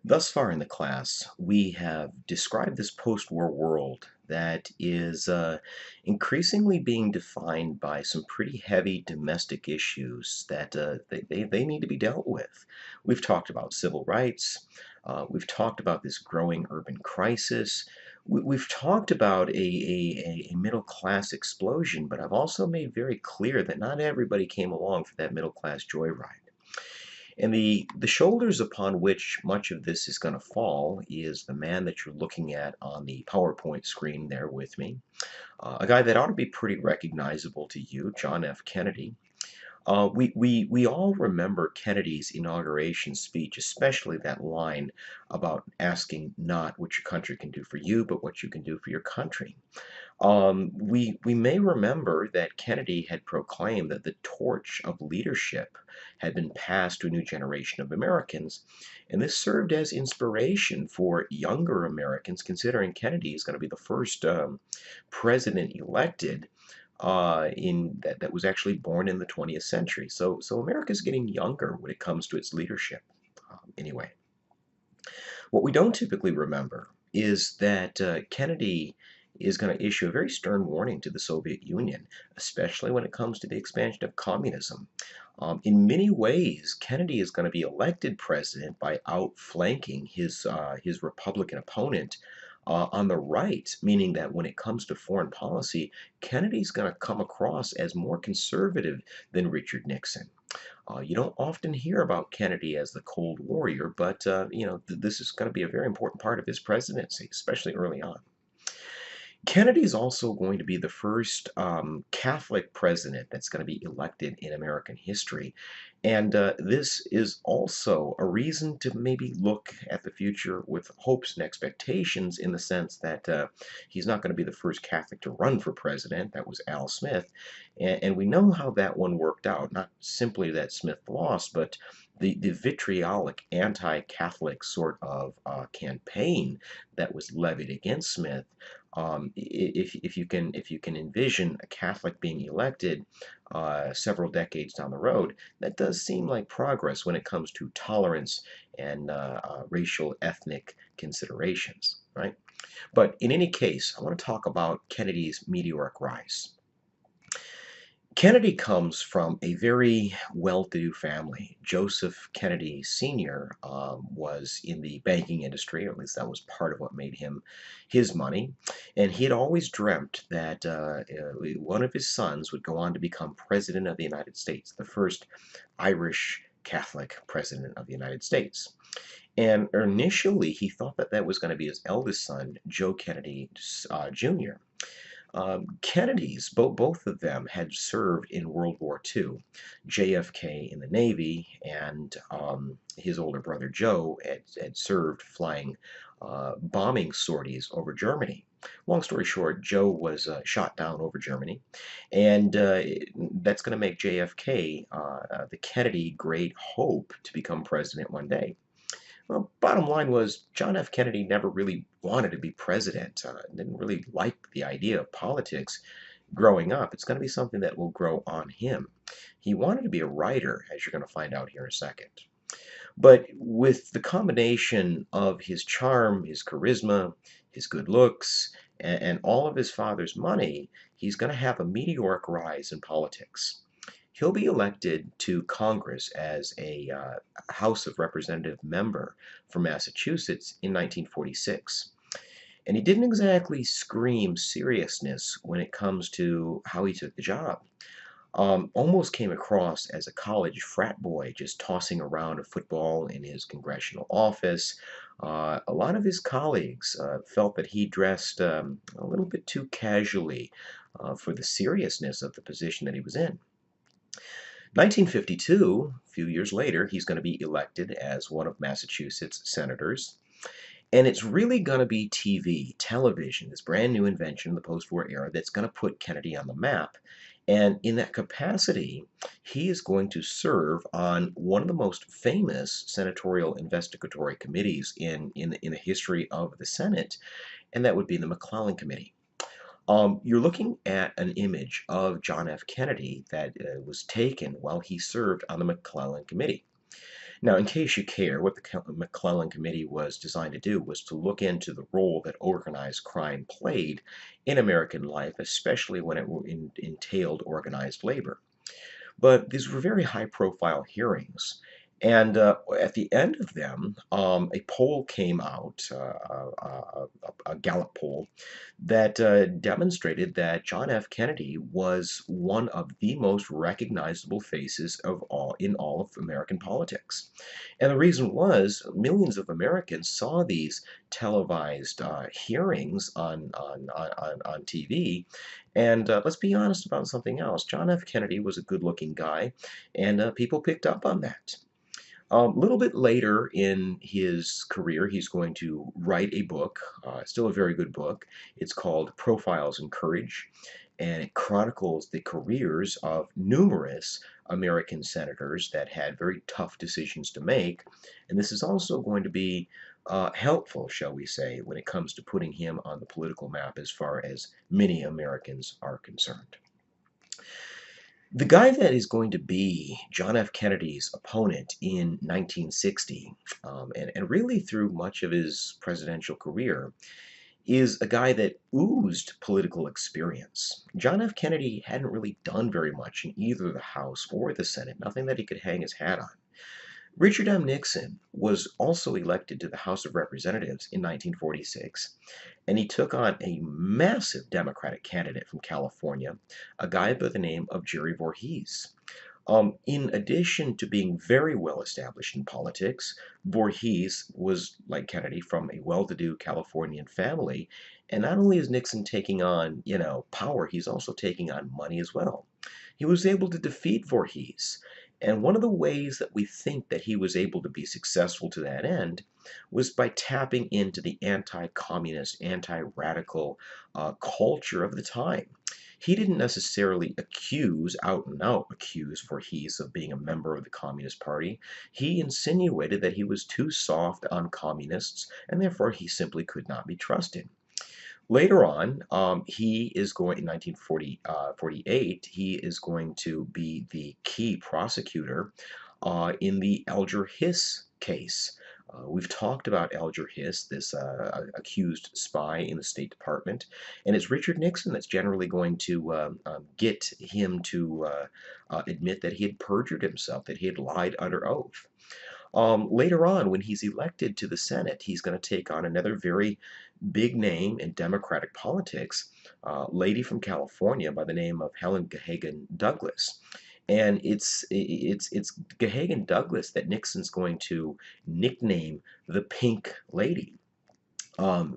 Thus far in the class, we have described this post-war world that is increasingly being defined by some pretty heavy domestic issues that they need to be dealt with. We've talked about civil rights. We've talked about this growing urban crisis. We've talked about a middle class explosion, but I've also made very clear that not everybody came along for that middle class joyride. And the shoulders upon which much of this is going to fall is the man that you're looking at on the PowerPoint screen there with me, a guy that ought to be pretty recognizable to you, John F. Kennedy. We all remember Kennedy's inauguration speech, especially that line about asking not what your country can do for you, but what you can do for your country. We may remember that Kennedy had proclaimed that the torch of leadership had been passed to a new generation of Americans, and this served as inspiration for younger Americans, considering Kennedy is going to be the first president elected in that was actually born in the 20th century. So America's getting younger when it comes to its leadership. Anyway, what we don't typically remember is that Kennedy is going to issue a very stern warning to the Soviet Union, especially when it comes to the expansion of communism. In many ways, Kennedy is going to be elected president by outflanking his Republican opponent on the right, meaning that when it comes to foreign policy, Kennedy's going to come across as more conservative than Richard Nixon. You don't often hear about Kennedy as the Cold Warrior, but this is going to be a very important part of his presidency, especially early on. Kennedy is also going to be the first Catholic president that's going to be elected in American history. And this is also a reason to maybe look at the future with hopes and expectations in the sense that he's not going to be the first Catholic to run for president. That was Al Smith. And we know how that one worked out. Not simply that Smith lost, but the vitriolic anti-Catholic sort of campaign that was levied against Smith. If you can envision a Catholic being elected several decades down the road, that does seem like progress when it comes to tolerance and racial ethnic considerations, right? But in any case, I want to talk about Kennedy's meteoric rise. Kennedy comes from a very well-to-do family. Joseph Kennedy Sr. Was in the banking industry, or at least that was part of what made him his money. And he had always dreamt that one of his sons would go on to become President of the United States, the first Irish Catholic President of the United States. And initially, he thought that that was going to be his eldest son, Joe Kennedy Jr. Kennedys, both of them had served in World War II. JFK in the Navy, and his older brother Joe had served flying bombing sorties over Germany. Long story short, Joe was shot down over Germany, and that's going to make JFK the Kennedy great hope to become president one day. Well, bottom line was John F. Kennedy never really wanted to be president, didn't really like the idea of politics growing up. It's going to be something that will grow on him. He wanted to be a writer, as you're going to find out here in a second. But with the combination of his charm, his charisma, his good looks, and all of his father's money, he's going to have a meteoric rise in politics. He'll be elected to Congress as a House of Representative member for Massachusetts in 1946. And he didn't exactly scream seriousness when it comes to how he took the job. Almost came across as a college frat boy just tossing around a football in his congressional office. A lot of his colleagues felt that he dressed a little bit too casually for the seriousness of the position that he was in. 1952, a few years later, he's going to be elected as one of Massachusetts' senators. And it's really going to be television, this brand new invention in the post-war era that's going to put Kennedy on the map. And in that capacity, he is going to serve on one of the most famous senatorial investigatory committees in the history of the Senate, and that would be the McClellan Committee. You're looking at an image of John F. Kennedy that was taken while he served on the McClellan Committee. Now, in case you care, what the McClellan Committee was designed to do was to look into the role that organized crime played in American life, especially when it entailed organized labor. But these were very high profile hearings. And at the end of them, a poll came out, a Gallup poll, that demonstrated that John F. Kennedy was one of the most recognizable faces of all in all of American politics. And the reason was millions of Americans saw these televised hearings on TV. And let's be honest about something else. John F. Kennedy was a good looking guy, and people picked up on that. A little bit later in his career, he's going to write a book, still a very good book. It's called Profiles in Courage, and it chronicles the careers of numerous American senators that had very tough decisions to make. And this is also going to be helpful, shall we say, when it comes to putting him on the political map as far as many Americans are concerned. The guy that is going to be John F. Kennedy's opponent in 1960, and really through much of his presidential career, is a guy that oozed political experience. John F. Kennedy hadn't really done very much in either the House or the Senate, nothing that he could hang his hat on. Richard M. Nixon was also elected to the House of Representatives in 1946, and he took on a massive Democratic candidate from California, a guy by the name of Jerry Voorhees. In addition to being very well established in politics, Voorhees was, like Kennedy, from a well-to-do Californian family. And not only is Nixon taking on, power, he's also taking on money as well. He was able to defeat Voorhees. And one of the ways that we think that he was able to be successful to that end was by tapping into the anti-communist, anti-radical culture of the time. He didn't necessarily out and out accuse Voorhees of being a member of the Communist Party. He insinuated that he was too soft on communists and therefore he simply could not be trusted. Later on, he is going in 1948. He is going to be the key prosecutor in the Alger Hiss case. We've talked about Alger Hiss, this accused spy in the State Department, and it's Richard Nixon that's generally going to get him to admit that he had perjured himself, that he had lied under oath. Later on, when he's elected to the Senate, he's going to take on another very big name in Democratic politics, lady from California by the name of Helen Gahagan Douglas. And it's Gahagan Douglas that Nixon's going to nickname the Pink Lady.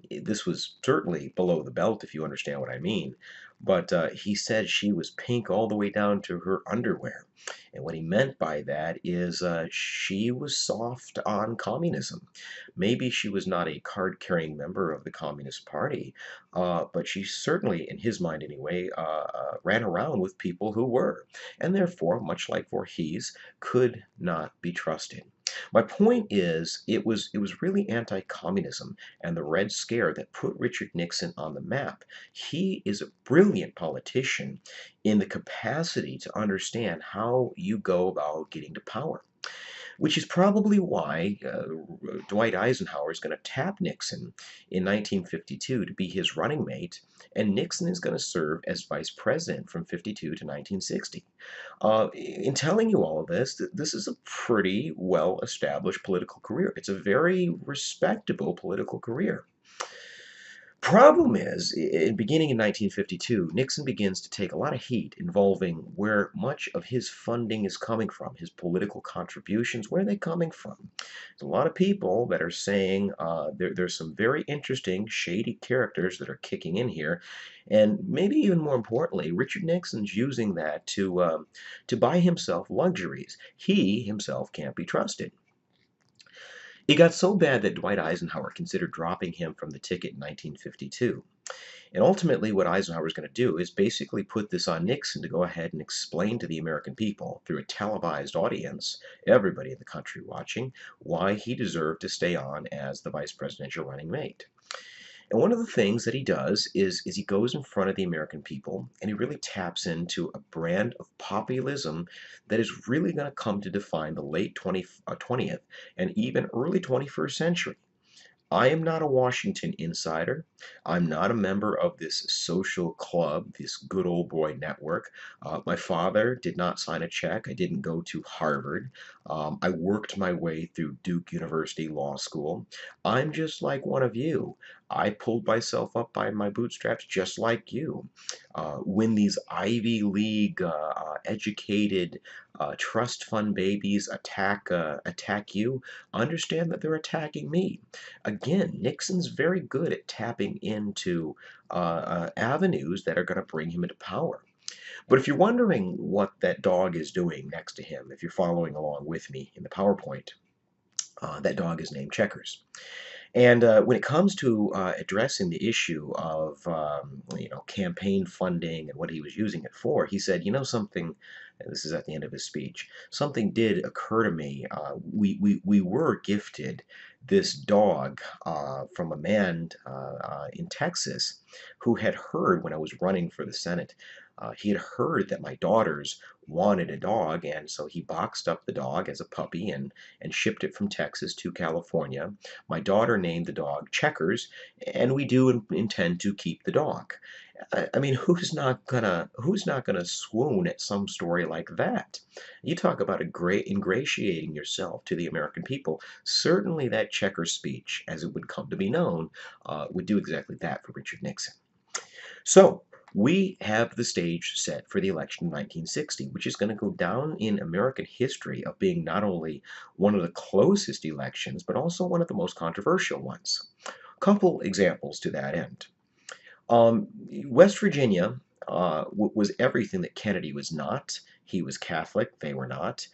This was certainly below the belt, if you understand what I mean. But he said she was pink all the way down to her underwear. And what he meant by that is she was soft on communism. Maybe she was not a card carrying member of the Communist Party, but she certainly, in his mind anyway, ran around with people who were. And therefore, much like Voorhees, could not be trusted. My point is, it was really anti-communism and the Red Scare that put Richard Nixon on the map. He is a brilliant politician in the capacity to understand how you go about getting to power, which is probably why Dwight Eisenhower is going to tap Nixon in 1952 to be his running mate, and Nixon is going to serve as vice president from 52 to 1960. In telling you all of this, this is a pretty well-established political career. It's a very respectable political career. Problem is, beginning in 1952, Nixon begins to take a lot of heat involving where much of his funding is coming from, his political contributions, where are they coming from? There's a lot of people that are saying there's some very interesting, shady characters that are kicking in here, and maybe even more importantly, Richard Nixon's using that to buy himself luxuries. He himself can't be trusted. It got so bad that Dwight Eisenhower considered dropping him from the ticket in 1952. And ultimately, what Eisenhower is going to do is basically put this on Nixon to go ahead and explain to the American people through a televised audience, everybody in the country watching, why he deserved to stay on as the vice presidential running mate. And one of the things that he does is he goes in front of the American people and he really taps into a brand of populism that is really going to come to define the late 20th and even early 21st century. I am not a Washington insider. I'm not a member of this social club, this good old boy network. My father did not sign a check. I didn't go to Harvard. I worked my way through Duke University Law School. I'm just like one of you. I pulled myself up by my bootstraps just like you. When these Ivy League educated trust fund babies attack you, understand that they're attacking me. Again, Nixon's very good at tapping into avenues that are going to bring him into power. But if you're wondering what that dog is doing next to him, if you're following along with me in the PowerPoint, that dog is named Checkers. And when it comes to addressing the issue of campaign funding and what he was using it for, he said, you know something, and this is at the end of his speech, something did occur to me. We were gifted this dog from a man in Texas who had heard when I was running for the Senate. He had heard that my daughters wanted a dog, and so he boxed up the dog as a puppy and shipped it from Texas to California. My daughter named the dog Checkers, and we do intend to keep the dog. I mean, who's not gonna swoon at some story like that? You talk about a great ingratiating yourself to the American people. Certainly, that Checkers speech, as it would come to be known, would do exactly that for Richard Nixon. So we have the stage set for the election in 1960, which is going to go down in American history of being not only one of the closest elections, but also one of the most controversial ones. Couple examples to that end. West Virginia was everything that Kennedy was not. He was Catholic; they were not.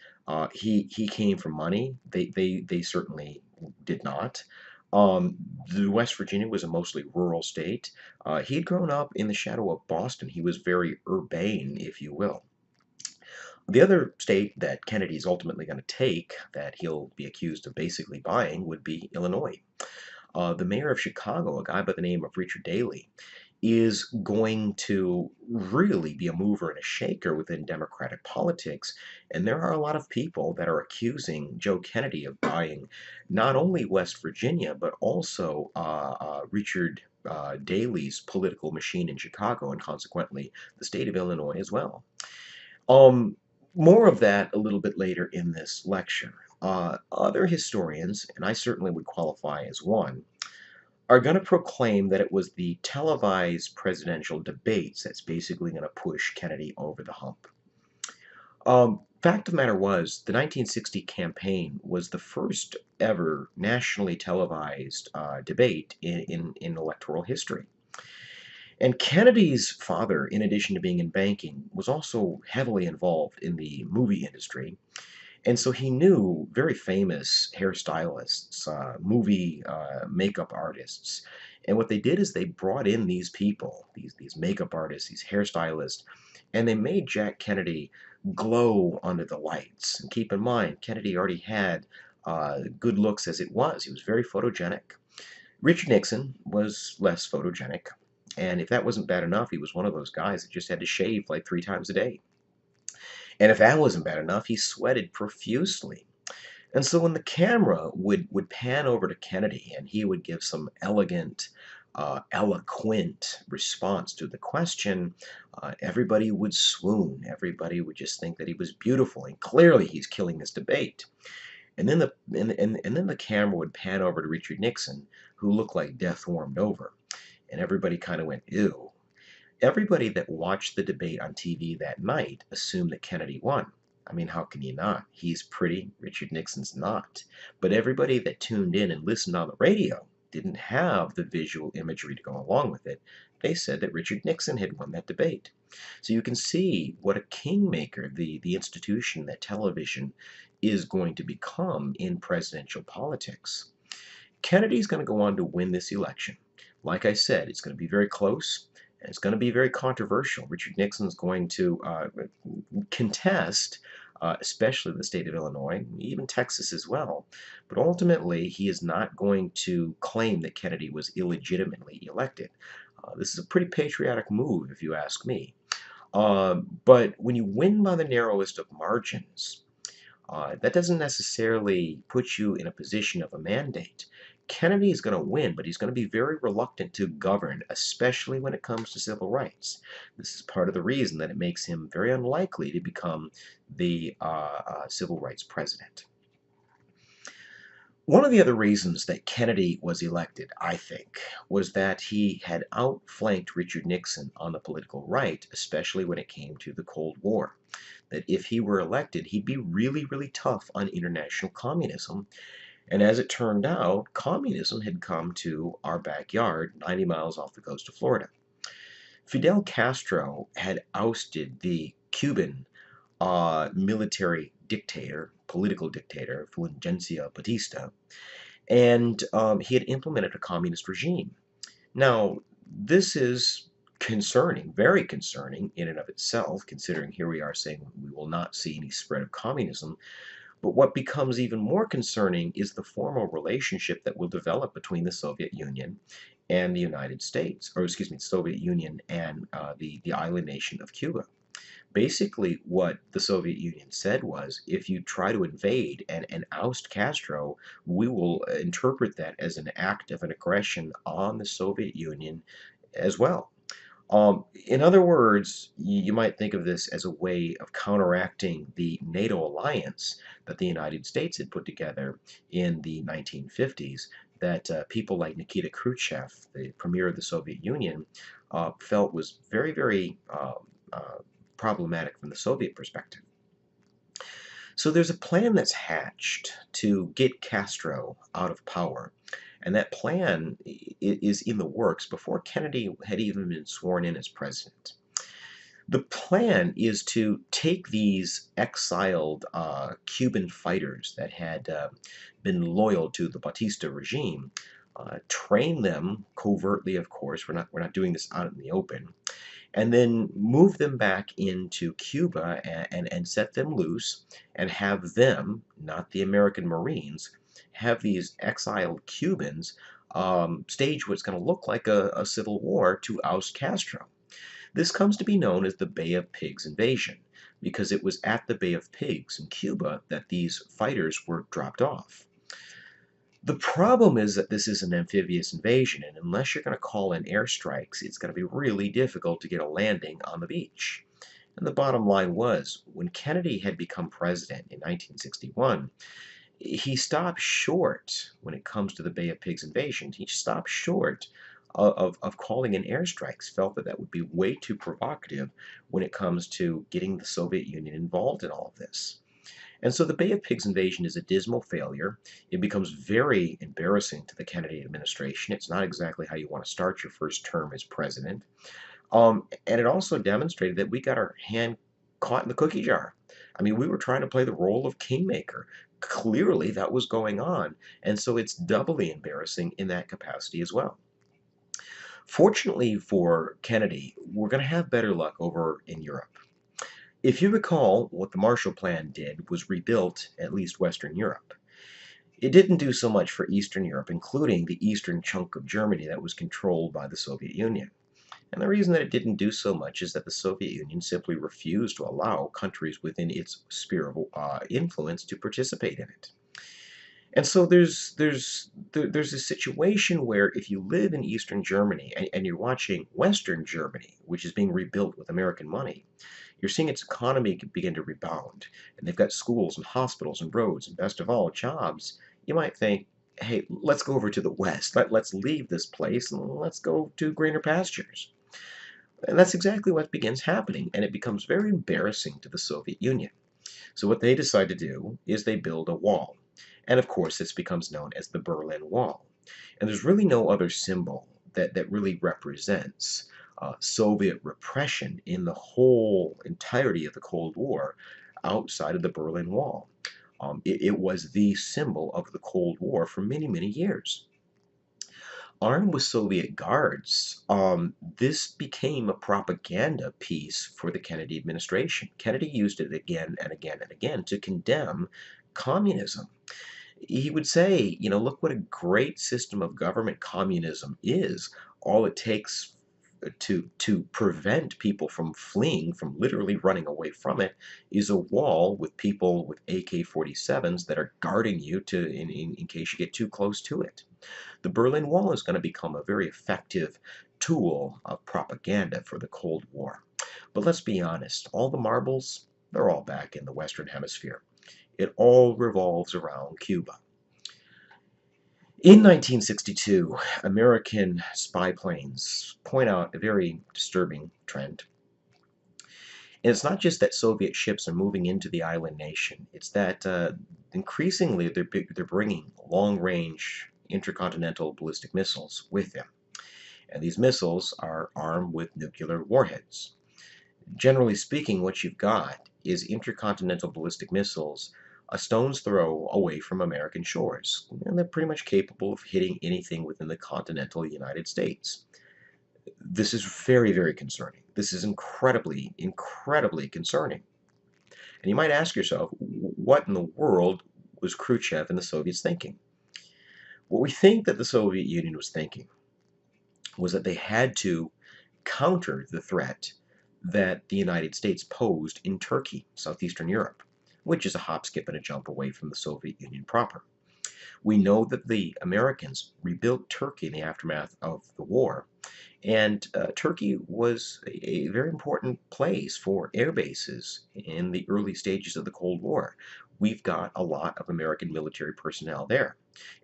He came from money; they certainly did not. Um, the West Virginia was a mostly rural state. He had grown up in the shadow of Boston. He was very urbane, if you will. The other state that Kennedy is ultimately going to take, that he'll be accused of basically buying, would be Illinois. The mayor of Chicago, a guy by the name of Richard Daley, is going to really be a mover and a shaker within Democratic politics. And there are a lot of people that are accusing Joe Kennedy of buying not only West Virginia, but also Richard Daley's political machine in Chicago, and consequently the state of Illinois as well. Um, More of that a little bit later in this lecture. Other historians, and I certainly would qualify as one, are going to proclaim that it was the televised presidential debates that's basically going to push Kennedy over the hump. Fact of the matter was, the 1960 campaign was the first ever nationally televised debate in electoral history. And Kennedy's father, in addition to being in banking, was also heavily involved in the movie industry. And so he knew very famous hairstylists, movie makeup artists. And what they did is they brought in these people, these makeup artists, these hairstylists, and they made Jack Kennedy glow under the lights. And keep in mind, Kennedy already had good looks as it was. He was very photogenic. Richard Nixon was less photogenic. And if that wasn't bad enough, he was one of those guys that just had to shave like 3 times a day. And if that wasn't bad enough, he sweated profusely. And so when the camera would pan over to Kennedy and he would give some elegant, eloquent response to the question, everybody would swoon. Everybody would just think that he was beautiful, and clearly he's killing this debate. And then the camera would pan over to Richard Nixon, who looked like death warmed over, and everybody kind of went, ew. Everybody that watched the debate on TV that night assumed that Kennedy won. I mean, how can you not? He's pretty, Richard Nixon's not. But everybody that tuned in and listened on the radio didn't have the visual imagery to go along with it. They said that Richard Nixon had won that debate. So you can see what a kingmaker the institution that television is going to become in presidential politics. Kennedy's going to go on to win this election. Like I said, it's going to be very close. And it's going to be very controversial. Richard Nixon's going to contest especially the state of Illinois, even Texas as well. But ultimately, he is not going to claim that Kennedy was illegitimately elected. This is a pretty patriotic move, if you ask me. But when you win by the narrowest of margins, that doesn't necessarily put you in a position of a mandate. Kennedy is going to win, but he's going to be very reluctant to govern, especially when it comes to civil rights. This is part of the reason that it makes him very unlikely to become the civil rights president. One of the other reasons that Kennedy was elected, I think, was that he had outflanked Richard Nixon on the political right, especially when it came to the Cold War. That if he were elected, he'd be really, really tough on international communism. And as it turned out, communism had come to our backyard, 90 miles off the coast of Florida. Fidel Castro had ousted the Cuban military dictator, political dictator, Fulgencio Batista, and he had implemented a communist regime. Now, this is concerning, very concerning in and of itself, considering here we are saying we will not see any spread of communism. But what becomes even more concerning is the formal relationship that will develop between the Soviet Union and the United States, or excuse me, the Soviet Union and the island nation of Cuba. Basically, what the Soviet Union said was, if you try to invade and oust Castro, we will interpret that as an act of an aggression on the Soviet Union as well. In other words, you might think of this as a way of counteracting the NATO alliance that the United States had put together in the 1950s, that people like Nikita Khrushchev, the premier of the Soviet Union, felt was very, very problematic from the Soviet perspective. So there's a plan that's hatched to get Castro out of power. And that plan is in the works before Kennedy had even been sworn in as president. The plan is to take these exiled Cuban fighters that had been loyal to the Batista regime, train them covertly, of course. We're not doing this out in the open, and then move them back into Cuba and set them loose and have them, not the American Marines, have these exiled Cubans stage what's going to look like a civil war to oust Castro. This comes to be known as the Bay of Pigs invasion because it was at the Bay of Pigs in Cuba that these fighters were dropped off. The problem is that this is an amphibious invasion, and unless you're going to call in airstrikes, it's going to be really difficult to get a landing on the beach. And the bottom line was, when Kennedy had become president in 1961, he stopped short when it comes to the Bay of Pigs invasion. He stopped short of calling in airstrikes, felt that that would be way too provocative when it comes to getting the Soviet Union involved in all of this. And so the Bay of Pigs invasion is a dismal failure. It becomes very embarrassing to the Kennedy administration. It's not exactly how you want to start your first term as president. And it also demonstrated that we got our hand caught in the cookie jar. I mean, we were trying to play the role of kingmaker. Clearly, that was going on. And so it's doubly embarrassing in that capacity as well. Fortunately for Kennedy, we're going to have better luck over in Europe. If you recall, what the Marshall Plan did was rebuilt at least Western Europe. It didn't do so much for Eastern Europe, including the eastern chunk of Germany that was controlled by the Soviet Union. And the reason that it didn't do so much is that the Soviet Union simply refused to allow countries within its sphere of influence to participate in it. And so there's a situation where if you live in Eastern Germany and you're watching Western Germany, which is being rebuilt with American money, you're seeing its economy begin to rebound. And they've got schools and hospitals and roads and best of all, jobs. You might think, hey, let's go over to the West. Let's leave this place and let's go to greener pastures. And that's exactly what begins happening, and it becomes very embarrassing to the Soviet Union. So what they decide to do is they build a wall. And of course, this becomes known as the Berlin Wall. And there's really no other symbol that really represents Soviet repression in the whole entirety of the Cold War outside of the Berlin Wall. It was the symbol of the Cold War for many, many years. Armed with Soviet guards, this became a propaganda piece for the Kennedy administration. Kennedy used it again and again and again to condemn communism. He would say, look what a great system of government communism is. All it takes to prevent people from fleeing, from literally running away from it, is a wall with people with AK-47s that are guarding you in case you get too close to it. The Berlin Wall is going to become a very effective tool of propaganda for the Cold War. But let's be honest, all the marbles, they're all back in the Western Hemisphere. It all revolves around Cuba. In 1962, American spy planes point out a very disturbing trend. And it's not just that Soviet ships are moving into the island nation, it's that increasingly they're bringing long-range intercontinental ballistic missiles with them. And these missiles are armed with nuclear warheads. Generally speaking, what you've got is intercontinental ballistic missiles a stone's throw away from American shores. And they're pretty much capable of hitting anything within the continental United States. This is very, very concerning. This is incredibly, incredibly concerning. And you might ask yourself, what in the world was Khrushchev and the Soviets thinking? What we think that the Soviet Union was thinking was that they had to counter the threat that the United States posed in Turkey, southeastern Europe, which is a hop, skip, and a jump away from the Soviet Union proper. We know that the Americans rebuilt Turkey in the aftermath of the war, and Turkey was a very important place for air bases in the early stages of the Cold War. We've got a lot of American military personnel there.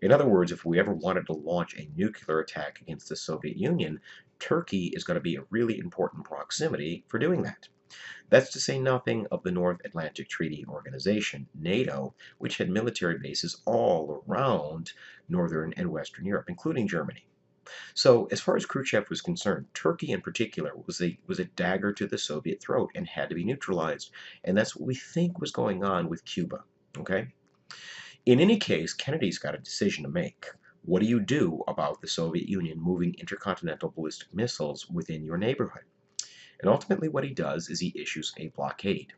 In other words, if we ever wanted to launch a nuclear attack against the Soviet Union, Turkey is going to be a really important proximity for doing that. That's to say nothing of the North Atlantic Treaty Organization, NATO, which had military bases all around Northern and Western Europe, including Germany. So, as far as Khrushchev was concerned, Turkey in particular was a dagger to the Soviet throat and had to be neutralized. And that's what we think was going on with Cuba. Okay? In any case, Kennedy's got a decision to make. What do you do about the Soviet Union moving intercontinental ballistic missiles within your neighborhood? And ultimately, what he does is he issues a blockade.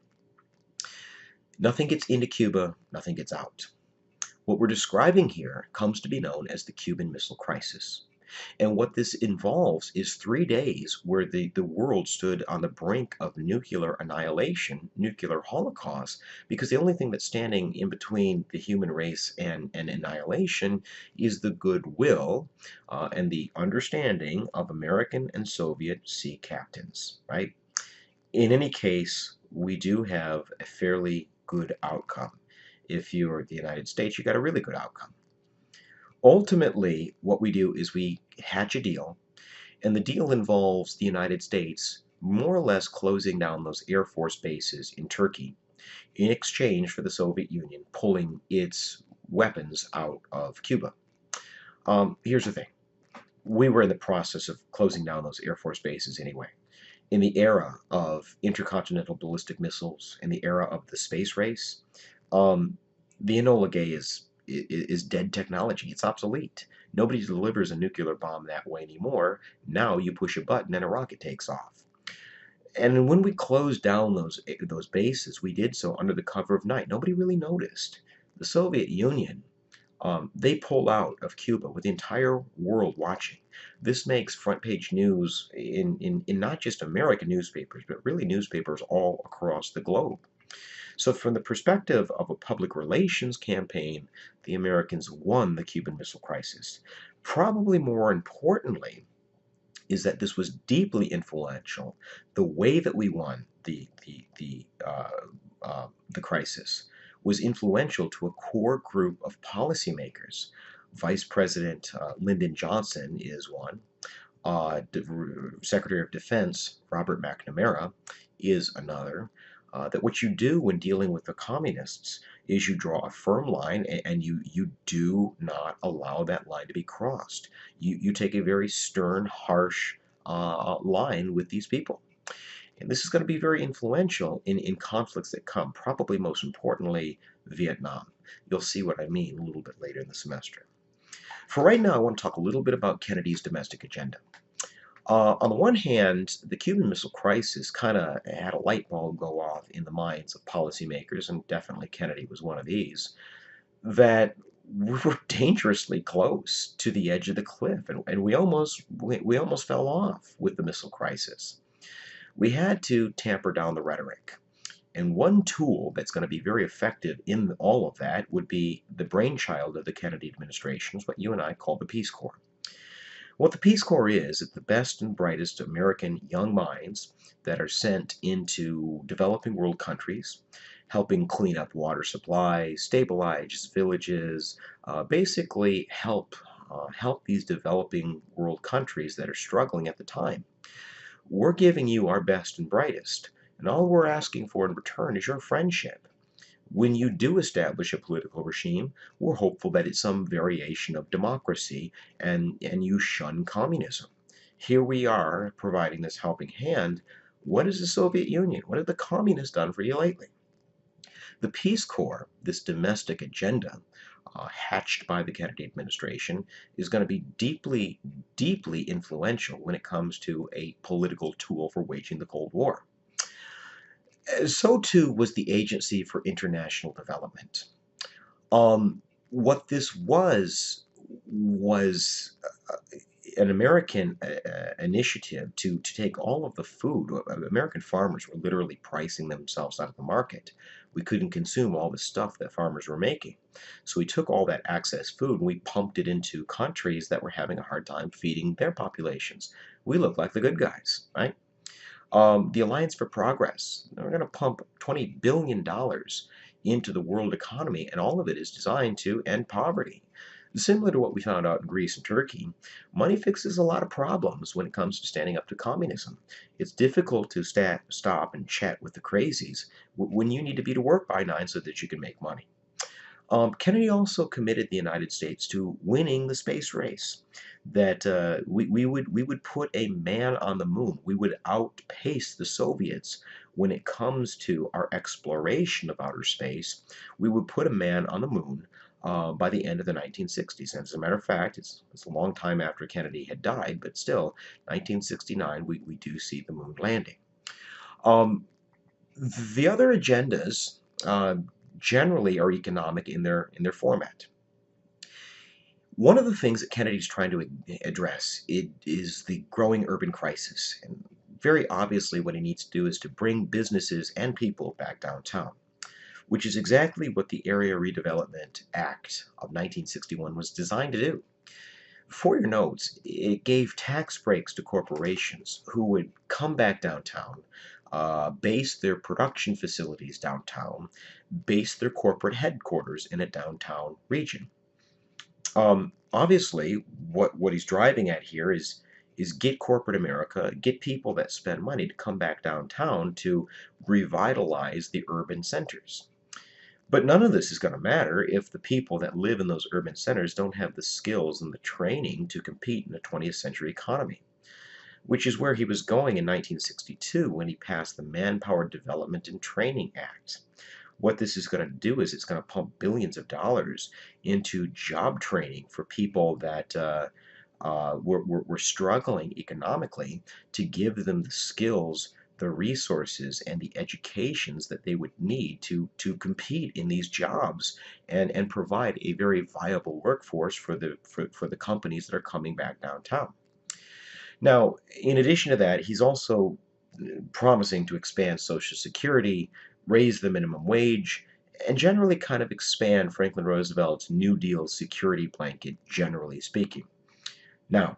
Nothing gets into Cuba, nothing gets out. What we're describing here comes to be known as the Cuban Missile Crisis. And what this involves is 3 days where the world stood on the brink of nuclear annihilation, nuclear holocaust, because the only thing that's standing in between the human race and annihilation is the goodwill and the understanding of American and Soviet sea captains, right? In any case, we do have a fairly good outcome. If you're the United States, you got a really good outcome. Ultimately, what we do is we hatch a deal, and the deal involves the United States more or less closing down those Air Force bases in Turkey in exchange for the Soviet Union pulling its weapons out of Cuba. Here's the thing. We were in the process of closing down those Air Force bases anyway. In the era of intercontinental ballistic missiles, in the era of the space race, the Enola Gay is dead technology. It's obsolete. Nobody delivers a nuclear bomb that way anymore. Now you push a button and a rocket takes off. And when we closed down those bases, we did so under the cover of night. Nobody really noticed. The Soviet Union, they pulled out of Cuba with the entire world watching. This makes front page news in not just American newspapers, but really newspapers all across the globe. So from the perspective of a public relations campaign, the Americans won the Cuban Missile Crisis. Probably more importantly is that this was deeply influential. The way that we won the crisis was influential to a core group of policymakers. Vice President Lyndon Johnson is one. Secretary of Defense Robert McNamara is another. That what you do when dealing with the communists is you draw a firm line and you do not allow that line to be crossed. You take a very stern, harsh line with these people. And this is going to be very influential in conflicts that come, probably most importantly, Vietnam. You'll see what I mean a little bit later in the semester. For right now, I want to talk a little bit about Kennedy's domestic agenda. On the one hand, the Cuban Missile Crisis kind of had a light bulb go off in the minds of policymakers, and definitely Kennedy was one of these, that we were dangerously close to the edge of the cliff, and we almost fell off with the missile crisis. We had to tamper down the rhetoric. And one tool that's going to be very effective in all of that would be the brainchild of the Kennedy administration, is what you and I call the Peace Corps. What the Peace Corps is the best and brightest American young minds that are sent into developing world countries, helping clean up water supply, stabilize villages, basically help these developing world countries that are struggling at the time. We're giving you our best and brightest, and all we're asking for in return is your friendship. When you do establish a political regime, we're hopeful that it's some variation of democracy and you shun communism. Here we are providing this helping hand. What is the Soviet Union? What have the communists done for you lately? The Peace Corps, this domestic agenda hatched by the Kennedy administration, is going to be deeply, deeply influential when it comes to a political tool for waging the Cold War. So too was the Agency for International Development. What this was an American initiative to take all of the food. American farmers were literally pricing themselves out of the market. We couldn't consume all the stuff that farmers were making. So we took all that excess food and we pumped it into countries that were having a hard time feeding their populations. We look like the good guys, right? The Alliance for Progress, they're going to pump $20 billion into the world economy, and all of it is designed to end poverty. Similar to what we found out in Greece and Turkey, money fixes a lot of problems when it comes to standing up to communism. It's difficult to stop and chat with the crazies when you need to be to work by 9 so that you can make money. Kennedy also committed the United States to winning the space race. That we would put a man on the moon. We would outpace the Soviets when it comes to our exploration of outer space. We would put a man on the moon by the end of the 1960s. And as a matter of fact, it's a long time after Kennedy had died, but still, 1969, we do see the moon landing. Um, the other agendas generally are economic in their format. One of the things that Kennedy's trying to address is the growing urban crisis. And very obviously, what he needs to do is to bring businesses and people back downtown, which is exactly what the Area Redevelopment Act of 1961 was designed to do. For your notes, it gave tax breaks to corporations who would come back downtown, base their production facilities downtown, base their corporate headquarters in a downtown region. Obviously, what he's driving at here is get corporate America, get people that spend money to come back downtown to revitalize the urban centers. But none of this is going to matter if the people that live in those urban centers don't have the skills and the training to compete in the 20th century economy, which is where he was going in 1962 when he passed the Manpower Development and Training Act. What this is going to do is it's going to pump billions of dollars into job training for people that were struggling economically, to give them the skills, the resources, and the educations that they would need to compete in these jobs and provide a very viable workforce for the companies that are coming back downtown. Now, in addition to that, he's also promising to expand Social Security, raise the minimum wage, and generally kind of expand Franklin Roosevelt's New Deal security blanket, generally speaking. Now,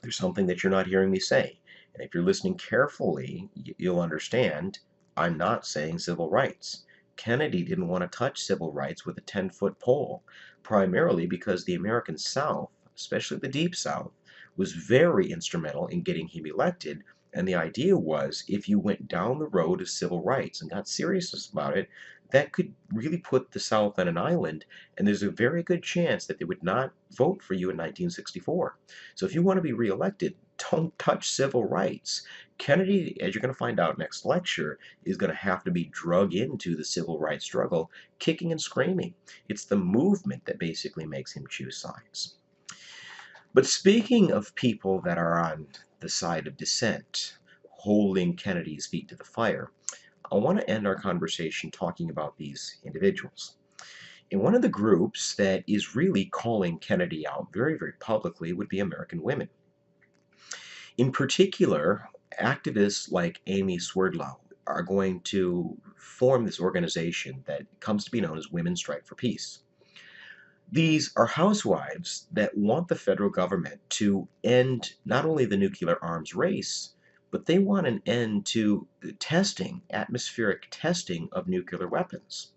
there's something that you're not hearing me say, and if you're listening carefully, you'll understand I'm not saying civil rights. Kennedy didn't want to touch civil rights with a 10-foot pole, primarily because the American South, especially the Deep South, was very instrumental in getting him elected. And the idea was if you went down the road of civil rights and got serious about it, that could really put the South on an island. And there's a very good chance that they would not vote for you in 1964. So if you want to be reelected, don't touch civil rights. Kennedy, as you're going to find out next lecture, is going to have to be drug into the civil rights struggle, kicking and screaming. It's the movement that basically makes him choose sides. But speaking of people that are on the side of dissent, holding Kennedy's feet to the fire, I want to end our conversation talking about these individuals. And one of the groups that is really calling Kennedy out very, very publicly would be American women. In particular, activists like Amy Swerdlow are going to form this organization that comes to be known as Women Strike for Peace. These are housewives that want the federal government to end not only the nuclear arms race, but they want an end to testing, atmospheric testing of nuclear weapons.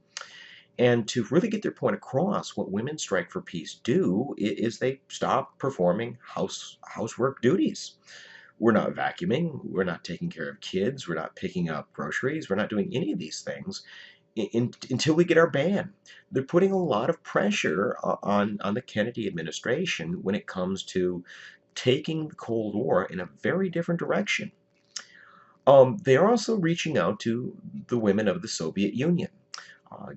And to really get their point across, what Women Strike for Peace do is they stop performing housework duties. We're not vacuuming, we're not taking care of kids, we're not picking up groceries, we're not doing any of these things until we get our ban. They're putting a lot of pressure on the Kennedy administration when it comes to taking the Cold War in a very different direction. They are also reaching out to the women of the Soviet Union. Uh,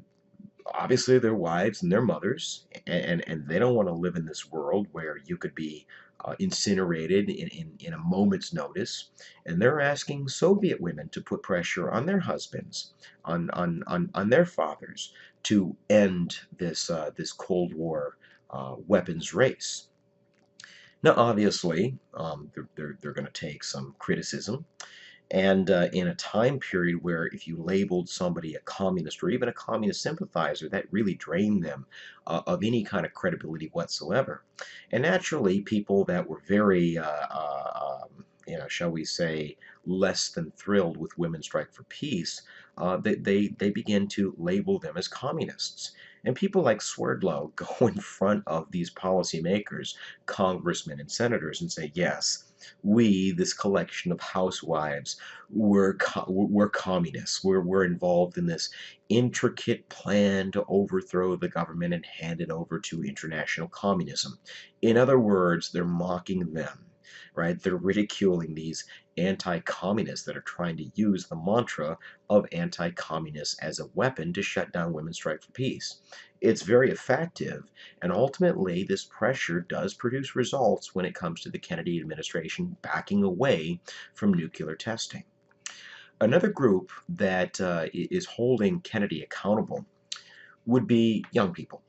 Obviously their wives and their mothers, and they don't want to live in this world where you could be incinerated in a moment's notice. And they're asking Soviet women to put pressure on their husbands, on their fathers, to end this Cold War weapons race. Now, obviously, they're going to take some criticism, and in a time period where if you labeled somebody a communist or even a communist sympathizer, that really drained them of any kind of credibility whatsoever. And naturally, people that were very, shall we say, less than thrilled with Women Strike for Peace, they begin to label them as communists. And people like Swerdlow go in front of these policymakers, congressmen, and senators and say, yes, we, this collection of housewives, we're communists. We're involved in this intricate plan to overthrow the government and hand it over to international communism. In other words, they're mocking them, right? They're ridiculing these anti-communists that are trying to use the mantra of anti-communists as a weapon to shut down Women's Strike for Peace. It's very effective, and ultimately this pressure does produce results when it comes to the Kennedy administration backing away from nuclear testing. Another group that is holding Kennedy accountable would be young people.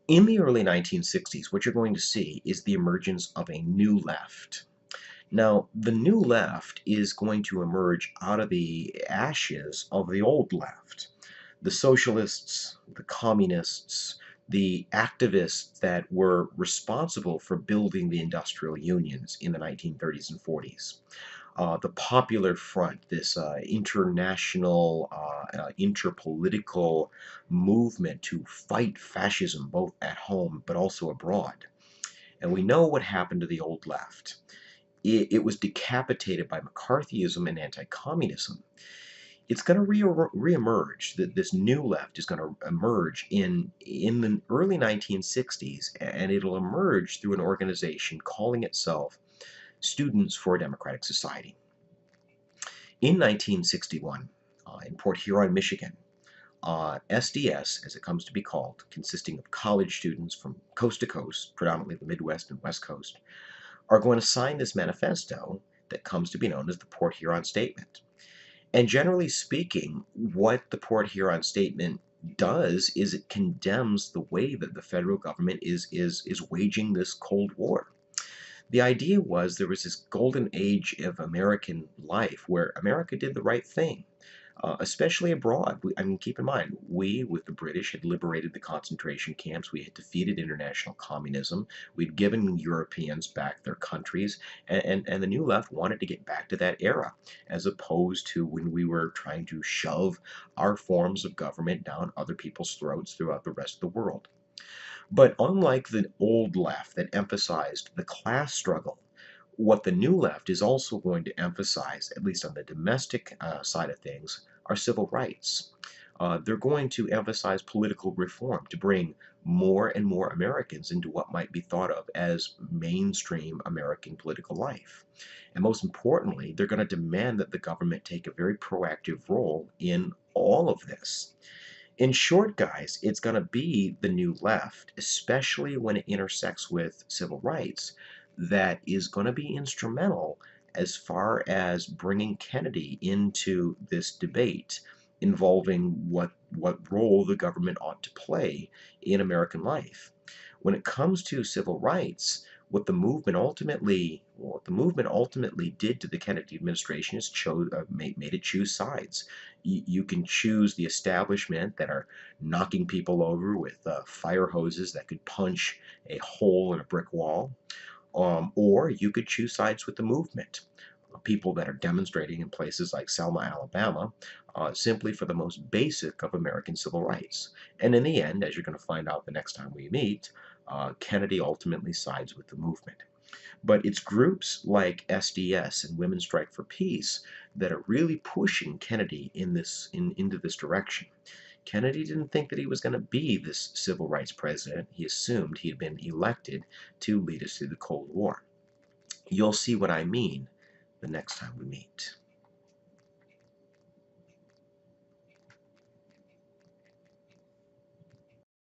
In the early 1960s, what you're going to see is the emergence of a new left. Now, the new left is going to emerge out of the ashes of the old left. The socialists, the communists, the activists that were responsible for building the industrial unions in the 1930s and 40s. The Popular Front, this international, interpolitical movement to fight fascism both at home but also abroad. And we know what happened to the old left. It was decapitated by McCarthyism and anti-communism. It's going to reemerge. This new left is going to emerge in the early 1960s, and it'll emerge through an organization calling itself Students for a Democratic Society. In 1961, in Port Huron, Michigan, SDS, as it comes to be called, consisting of college students from coast to coast, predominantly the Midwest and West Coast, are going to sign this manifesto that comes to be known as the Port Huron Statement. And generally speaking, what the Port Huron Statement does is it condemns the way that the federal government is waging this Cold War. The idea was there was this golden age of American life where America did the right thing, especially abroad. I mean, keep in mind, we, with the British, had liberated the concentration camps. We had defeated international communism. We'd given Europeans back their countries, and the new left wanted to get back to that era, as opposed to when we were trying to shove our forms of government down other people's throats throughout the rest of the world. But unlike the old left that emphasized the class struggle, what the new left is also going to emphasize, at least on the domestic side of things, are civil rights. They're going to emphasize political reform to bring more and more Americans into what might be thought of as mainstream American political life. And most importantly, they're going to demand that the government take a very proactive role in all of this. In short, guys, it's going to be the new left, especially when it intersects with civil rights, that is going to be instrumental as far as bringing Kennedy into this debate involving what role the government ought to play in American life. When it comes to civil rights, what the movement ultimately did to the Kennedy administration is made it choose sides. You can choose the establishment that are knocking people over with fire hoses that could punch a hole in a brick wall, or you could choose sides with the movement. People that are demonstrating in places like Selma, Alabama, simply for the most basic of American civil rights. And in the end, as you're going to find out the next time we meet, Kennedy ultimately sides with the movement. But it's groups like SDS and Women Strike for Peace that are really pushing Kennedy into this direction. Kennedy didn't think that he was going to be this civil rights president. He assumed he had been elected to lead us through the Cold War. You'll see what I mean the next time we meet.